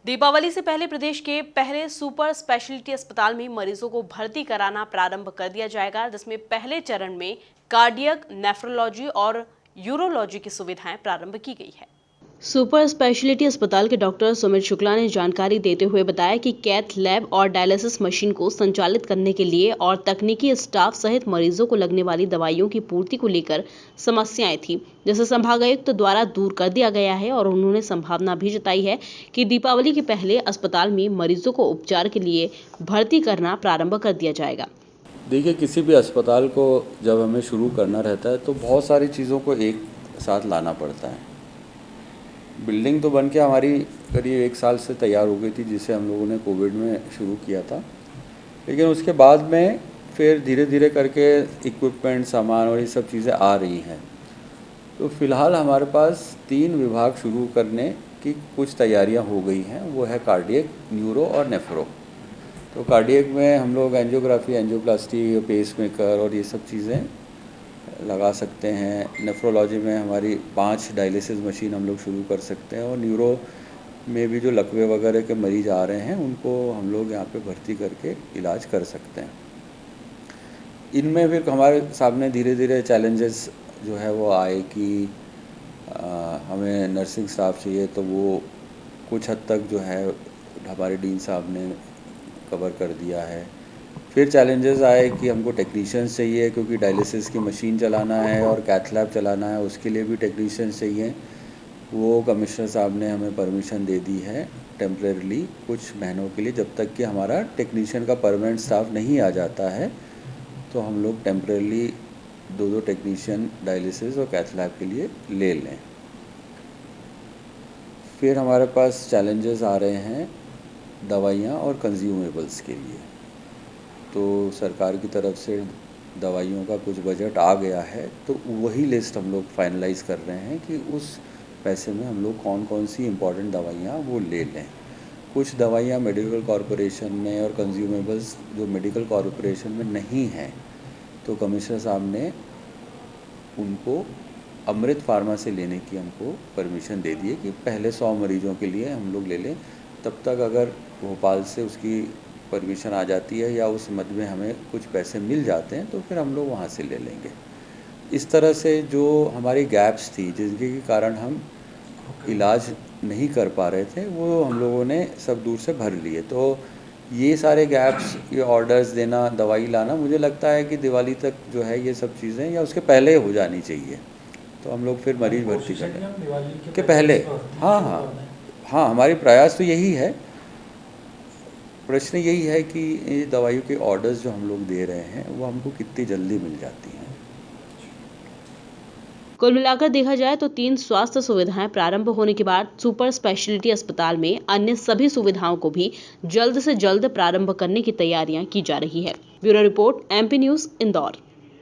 दीपावली से पहले प्रदेश के पहले सुपर स्पेशलिटी अस्पताल में मरीजों को भर्ती कराना प्रारंभ कर दिया जाएगा, जिसमें पहले चरण में कार्डियक, नेफ्रोलॉजी और यूरोलॉजी की सुविधाएं प्रारंभ की गई है। सुपर स्पेशलिटी अस्पताल के डॉक्टर सुमित शुक्ला ने जानकारी देते हुए बताया कि कैथ लैब और डायलिसिस मशीन को संचालित करने के लिए और तकनीकी स्टाफ सहित मरीजों को लगने वाली दवाइयों की पूर्ति को लेकर समस्याएं थी, जिसे संभागायुक्त द्वारा दूर कर दिया गया है और उन्होंने संभावना भी जताई है कि दीपावली के पहले अस्पताल में मरीजों को उपचार के लिए भर्ती करना प्रारंभ कर दिया जाएगा। देखिए, किसी भी अस्पताल को जब हमें शुरू करना रहता है तो बहुत सारी चीज़ों को एक साथ लाना पड़ता है। बिल्डिंग तो बन के हमारी करीब 1 साल से तैयार हो गई थी, जिसे हम लोगों ने कोविड में शुरू किया था, लेकिन उसके बाद में फिर धीरे धीरे करके इक्विपमेंट, सामान और ये सब चीज़ें आ रही हैं। तो फ़िलहाल हमारे पास 3 विभाग शुरू करने की कुछ तैयारियां हो गई हैं। वो है कार्डियक, न्यूरो और नेफ्रो। तो कार्डियक में हम लोग एंजियोग्राफी, एंजियोप्लास्टी, पेसमेकर और ये सब चीज़ें लगा सकते हैं। नेफ्रोलॉजी में हमारी 5 डायलिसिस मशीन हम लोग शुरू कर सकते हैं और न्यूरो में भी जो लकवे वगैरह के मरीज आ रहे हैं उनको हम लोग यहाँ पे भर्ती करके इलाज कर सकते हैं। इनमें फिर हमारे सामने धीरे धीरे चैलेंजेस जो है वो आए कि हमें नर्सिंग स्टाफ चाहिए, तो वो कुछ हद तक जो है हमारे डीन साहब ने कवर कर दिया है। फिर चैलेंजेस आए कि हमको टेक्नीशियंस चाहिए, क्योंकि डायलिसिस की मशीन चलाना है और कैथ लैब चलाना है, उसके लिए भी टेक्नीशियंस चाहिए। वो कमिश्नर साहब ने हमें परमिशन दे दी है टेम्परेरीली कुछ महीनों के लिए, जब तक कि हमारा टेक्नीशियन का परमानेंट स्टाफ नहीं आ जाता है, तो हम लोग टेम्परेरीली 2-2 टेक्नीशियन डायलिसिस और कैथ लैब के लिए ले लें। फिर हमारे पास चैलेंजेस आ रहे हैं दवाइयाँ और कंज्यूमेबल्स के लिए। तो सरकार की तरफ से दवाइयों का कुछ बजट आ गया है, तो वही लिस्ट हम लोग फाइनलाइज़ कर रहे हैं कि उस पैसे में हम लोग कौन कौन सी इम्पॉर्टेंट दवाइयाँ वो ले लें। कुछ दवाइयाँ मेडिकल कॉरपोरेशन में और कंज्यूमेबल्स जो मेडिकल कॉरपोरेशन में नहीं हैं, तो कमिश्नर साहब ने उनको अमृत फार्मा से लेने की हमको परमिशन दे दी है कि पहले 100 मरीजों के लिए हम लोग ले लें। तब तक अगर भोपाल से उसकी परमिशन आ जाती है या उस मद में हमें कुछ पैसे मिल जाते हैं, तो फिर हम लोग वहाँ से ले लेंगे। इस तरह से जो हमारी गैप्स थी, जिनके कारण हम इलाज नहीं कर पा रहे थे, वो हम लोगों ने सब दूर से भर लिए। तो ये सारे गैप्स, ये ऑर्डर्स देना, दवाई लाना, मुझे लगता है कि दिवाली तक जो है ये सब चीज़ें या उसके पहले हो जानी चाहिए, तो हम लोग फिर मरीज भर्ती कर लें के पहले। हाँ हाँ हाँ, हमारी प्रयास तो यही है। प्रश्न यही है कि ये दवाइयों के ऑर्डर्स जो हम लोग दे रहे हैं वो हमको कितनी जल्दी मिल जाती हैं। कुल मिलाकर देखा जाए तो 3 स्वास्थ्य सुविधाएं प्रारंभ होने के बाद सुपर स्पेशलिटी अस्पताल में अन्य सभी सुविधाओं को भी जल्द से जल्द प्रारंभ करने की तैयारियां की जा रही है। Bureau report, MP news, Indore.